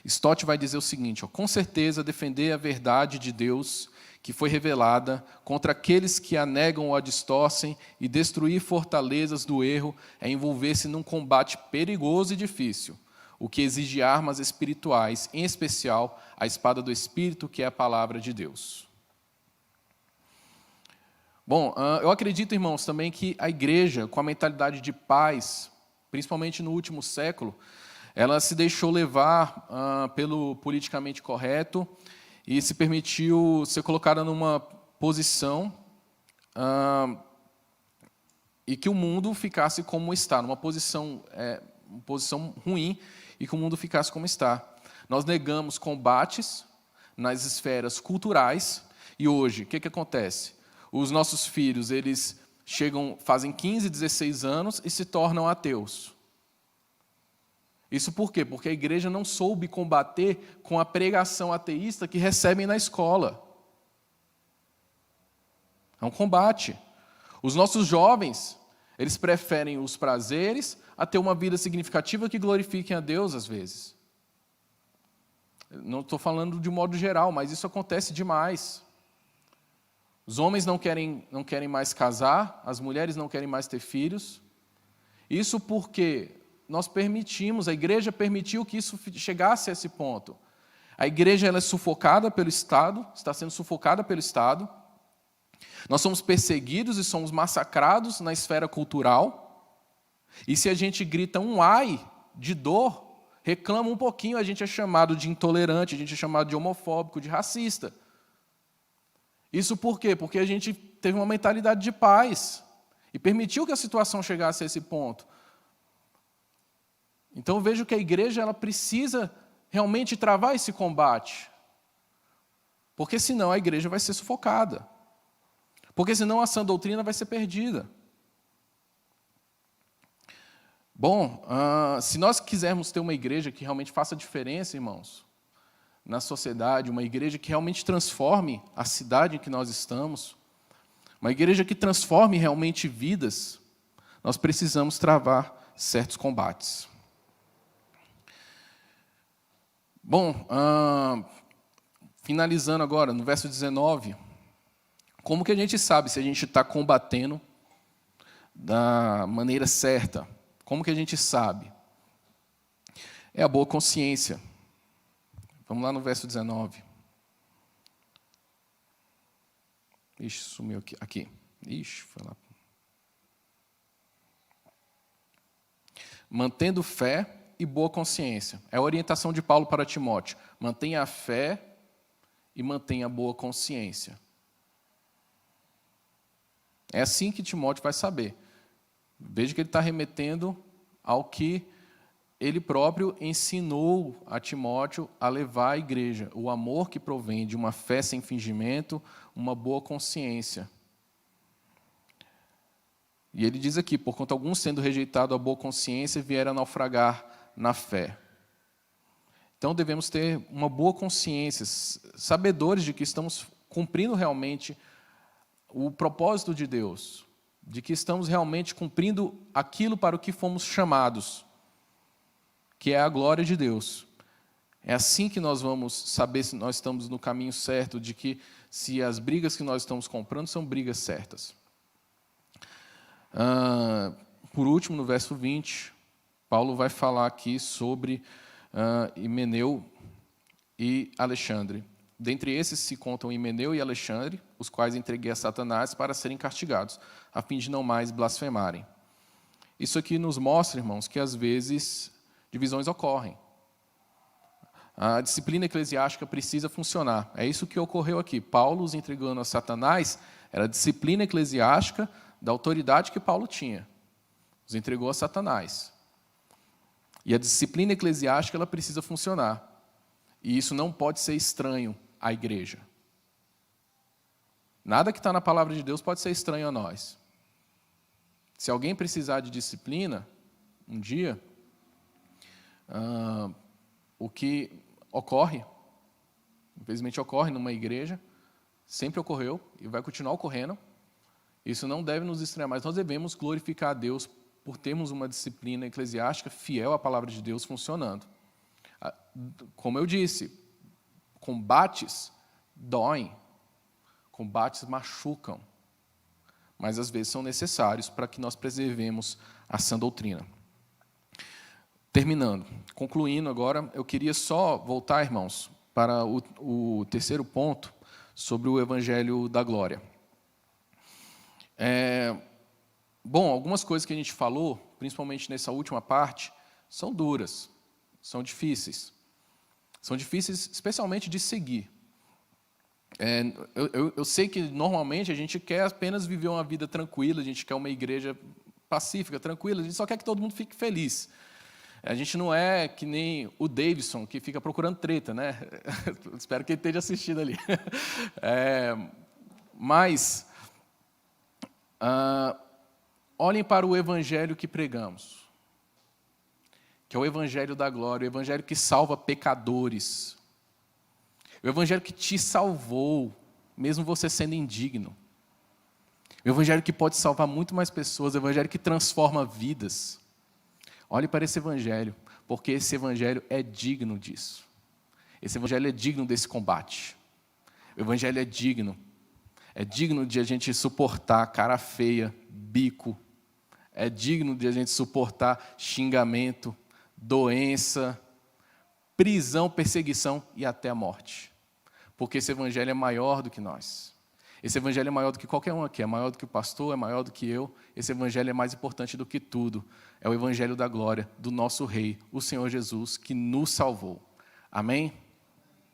Stott vai dizer o seguinte, com certeza defender a verdade de Deus que foi revelada contra aqueles que a negam ou a distorcem e destruir fortalezas do erro é envolver-se num combate perigoso e difícil, o que exige armas espirituais, em especial a espada do Espírito, que é a palavra de Deus. Bom, eu acredito, irmãos, também que a igreja, com a mentalidade de paz, principalmente no último século, ela se deixou levar pelo politicamente correto e se permitiu ser colocada numa posição e que o mundo ficasse como está, numa posição ruim, e que o mundo ficasse como está. Nós negamos combates nas esferas culturais, e hoje, o que acontece? Os nossos filhos, eles fazem 15, 16 anos e se tornam ateus. Isso por quê? Porque a igreja não soube combater com a pregação ateísta que recebem na escola. É um combate. Os nossos jovens, eles preferem os prazeres a ter uma vida significativa que glorifiquem a Deus, às vezes. Não estou falando de modo geral, mas isso acontece demais. Os homens não querem mais casar, as mulheres não querem mais ter filhos. Isso porque nós permitimos, a igreja permitiu que isso chegasse a esse ponto. A igreja ela é sufocada pelo Estado, está sendo sufocada pelo Estado. Nós somos perseguidos e somos massacrados na esfera cultural. E se a gente grita um ai de dor, reclama um pouquinho, a gente é chamado de intolerante, a gente é chamado de homofóbico, de racista. Isso por quê? Porque a gente teve uma mentalidade de paz e permitiu que a situação chegasse a esse ponto. Então eu vejo que a igreja ela precisa realmente travar esse combate. Porque senão a igreja vai ser sufocada. Porque senão a sã doutrina vai ser perdida. Bom, se nós quisermos ter uma igreja que realmente faça diferença, irmãos, na sociedade, uma igreja que realmente transforme a cidade em que nós estamos, uma igreja que transforme realmente vidas, nós precisamos travar certos combates. Bom, finalizando agora, no verso 19, como que a gente sabe se a gente está combatendo da maneira certa? Como que a gente sabe? É a boa consciência. Vamos lá no verso 19. Ixi, sumiu aqui. Ixi, foi lá. Mantendo fé e boa consciência. É a orientação de Paulo para Timóteo. Mantenha a fé e mantenha a boa consciência. É assim que Timóteo vai saber. Veja que ele está remetendo ao que ele próprio ensinou a Timóteo a levar à igreja. O amor que provém de uma fé sem fingimento, uma boa consciência. E ele diz aqui, porquanto alguns sendo rejeitado a boa consciência, vieram a naufragar na fé. Então devemos ter uma boa consciência, sabedores de que estamos cumprindo realmente o propósito de Deus, de que estamos realmente cumprindo aquilo para o que fomos chamados, que é a glória de Deus. É assim que nós vamos saber se nós estamos no caminho certo, de que se as brigas que nós estamos comprando são brigas certas. Por último, no verso 20, Paulo vai falar aqui sobre Himeneu e Alexandre. Dentre esses se contam Himeneu e Alexandre, os quais entreguei a Satanás para serem castigados, a fim de não mais blasfemarem. Isso aqui nos mostra, irmãos, que às vezes divisões ocorrem. A disciplina eclesiástica precisa funcionar. É isso que ocorreu aqui. Paulo os entregando a Satanás era a disciplina eclesiástica da autoridade que Paulo tinha. Os entregou a Satanás. E a disciplina eclesiástica ela precisa funcionar. E isso não pode ser estranho à igreja. Nada que está na palavra de Deus pode ser estranho a nós. Se alguém precisar de disciplina, um dia, o que ocorre, infelizmente ocorre numa igreja, sempre ocorreu e vai continuar ocorrendo, isso não deve nos estranhar, mas nós devemos glorificar a Deus por termos uma disciplina eclesiástica fiel à palavra de Deus funcionando. Como eu disse, combates doem, combates machucam, mas às vezes são necessários para que nós preservemos a sã doutrina. Terminando, concluindo agora, eu queria só voltar, irmãos, para o terceiro ponto sobre o Evangelho da Glória. Bom, algumas coisas que a gente falou, principalmente nessa última parte, são duras, são difíceis. São difíceis especialmente de seguir. Eu sei que normalmente a gente quer apenas viver uma vida tranquila, a gente quer uma igreja pacífica, tranquila, a gente só quer que todo mundo fique feliz. A gente não é que nem o Davidson, que fica procurando treta, né? Espero que ele esteja assistindo ali. Mas, olhem para o evangelho que pregamos, que é o evangelho da glória, o evangelho que salva pecadores, o evangelho que te salvou, mesmo você sendo indigno. O evangelho que pode salvar muito mais pessoas, o evangelho que transforma vidas. Olhe para esse evangelho, porque esse evangelho é digno disso. Esse evangelho é digno desse combate. O evangelho é digno de a gente suportar cara feia, bico. É digno de a gente suportar xingamento, doença, prisão, perseguição e até a morte. Porque esse evangelho é maior do que nós. Esse evangelho é maior do que qualquer um aqui, é maior do que o pastor, é maior do que eu. Esse evangelho é mais importante do que tudo. É o evangelho da glória do nosso Rei, o Senhor Jesus, que nos salvou. Amém?